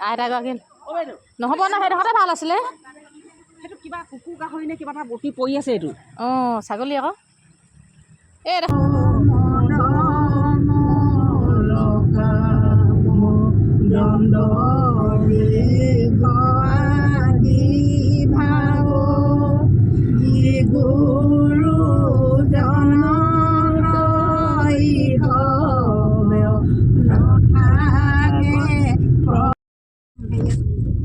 আইতাগৰাকী নহ'ব ন, সেইডোখৰতে ভাল আছিলে। সেইটো কিবা কুকুৰ গাহৰি নে কিবা এটা বটি পৰি আছে এইটো। অঁ ছাগলী আকৌ এই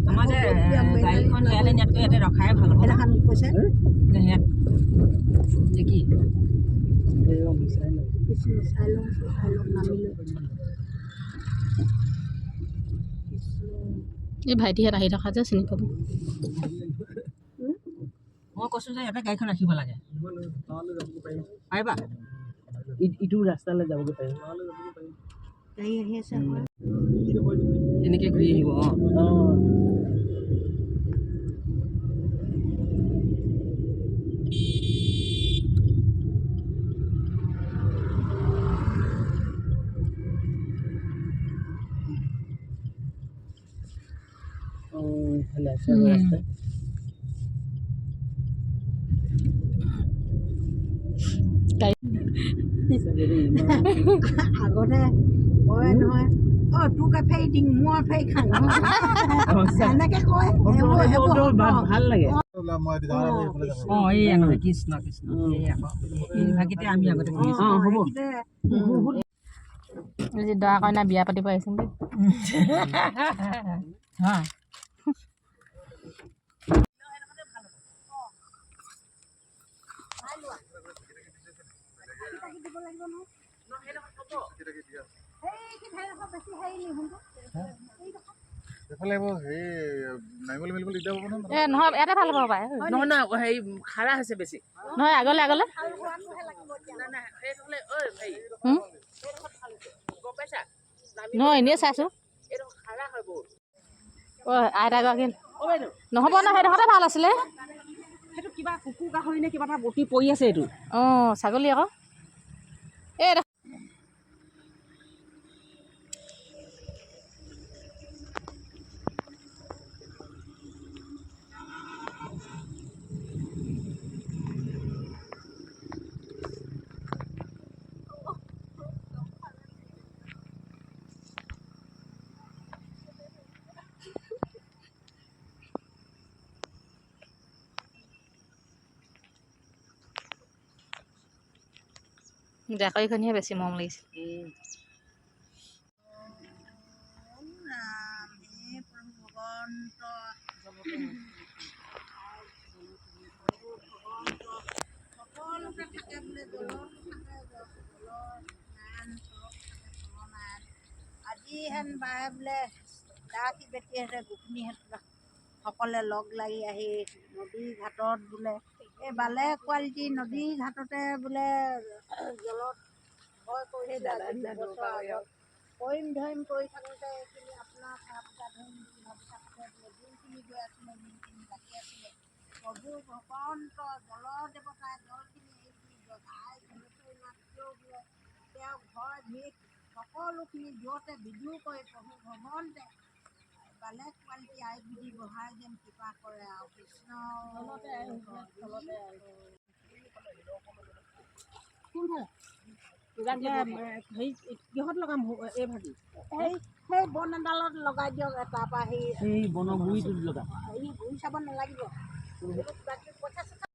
আমাৰ যে গাড়ীখন ইয়ালৈ নিয়াতকৈ ইয়াতে ৰখাই ভাল হ'ব। সেইদিনাখন কৈছে যে কি এই ভাইটিহঁত আহি থকা যে চিনি পাব। মই কৈছোঁ যে ইয়াতে গাড়ীখন ৰাখিব লাগে। পাৰিবা ইটো ৰাস্তালৈ যাবগৈ পাৰিম। গাড়ী আহি আছে এনেকৈ ঘূৰি আহিব। আগতে কয় নহয় তোৰ কাফেই দিম মই ফেই খাওঁ এনেকে কয়। ভাল লাগে। এইয়া নহয় কৃষ্ণ কৃষ্ণ এইভাগিতে আমি আগতে যি দৰা কইনা বিয়া পাতিব আহিছিল হয়। নহয় ইয়াতে ভাল হ'ব পাৰে। নহয় নহয় হেৰি খাৰা হৈছে বেছি। নহয় আগলৈ আগলৈ নহয় এনেই চাইছোঁ। আইতাগৰাকী নহ'ব ন, সেইডোখৰতে ভাল আছিলে। সেইটো কিবা কুকুৰ গাহৰি নে কিবা এটা বটি পৰি আছে এইটো। অঁ ছাগলী আকৌ এই জাকৈখনিহে বেছি মৰম লাগিছে। আজি হেন বাৰে বোলে ডাকি বেটিহঁতে গোপিনীহঁত সকলে লগ লাগি আহি নদী ঘাটত বোলে এই বালে কোৱালিটি নদী ঘাটতে বোলে জলত ভয় কৰিছিল। কৰিম ধৰিম কৰি থাকোঁতে এইখিনি আপোনাৰ গা ধৰিম ভাবি থাকোঁতে বোলে যোনখিনি গৈ আছিলে যোনখিনি লাগি আছিলে প্ৰভু ভগৱন্ত জলৰ দেৱতাই জলখিনি তেওঁ ঘৰ ভিত সকলোখিনি য'তে বিদুৰ কৰে প্ৰভু ভগৱন্তে বেলেগ কোৱালিটি আই বিধি বহাই যেন কৃপা কৰে আৰু কৃষ্ণ কিহত লগাম এই ভাজি সেই বন এডালত লগাই দিয়ক। তাৰপৰা সেই বনৰ গুৰিটোত লগাম। হেৰি গুৰি চাব নালাগিব। পইচা চইচা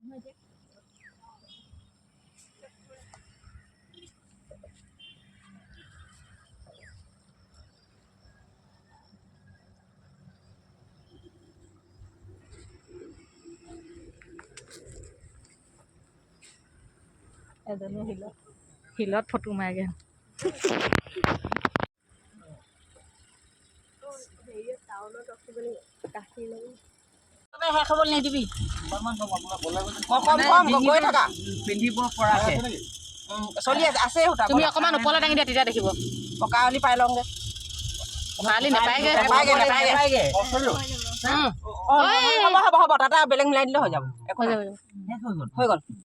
এজনী শিলত ফটো মাৰেগৈ। শেষ হ'বলৈ নিদিবি। গৈ থাকা পিন্ধিব পৰাকে চলি আছে সূতা। তুমি অকণমান ওপৰলৈ দাঙি দিয়া তেতিয়া দেখিব। পকা হলি পাই লওঁগে। পালি নেপায়গৈ। হ'ব তাতে বেলেগ মিলাই দিলে হৈ যাব। হৈ গ'ল।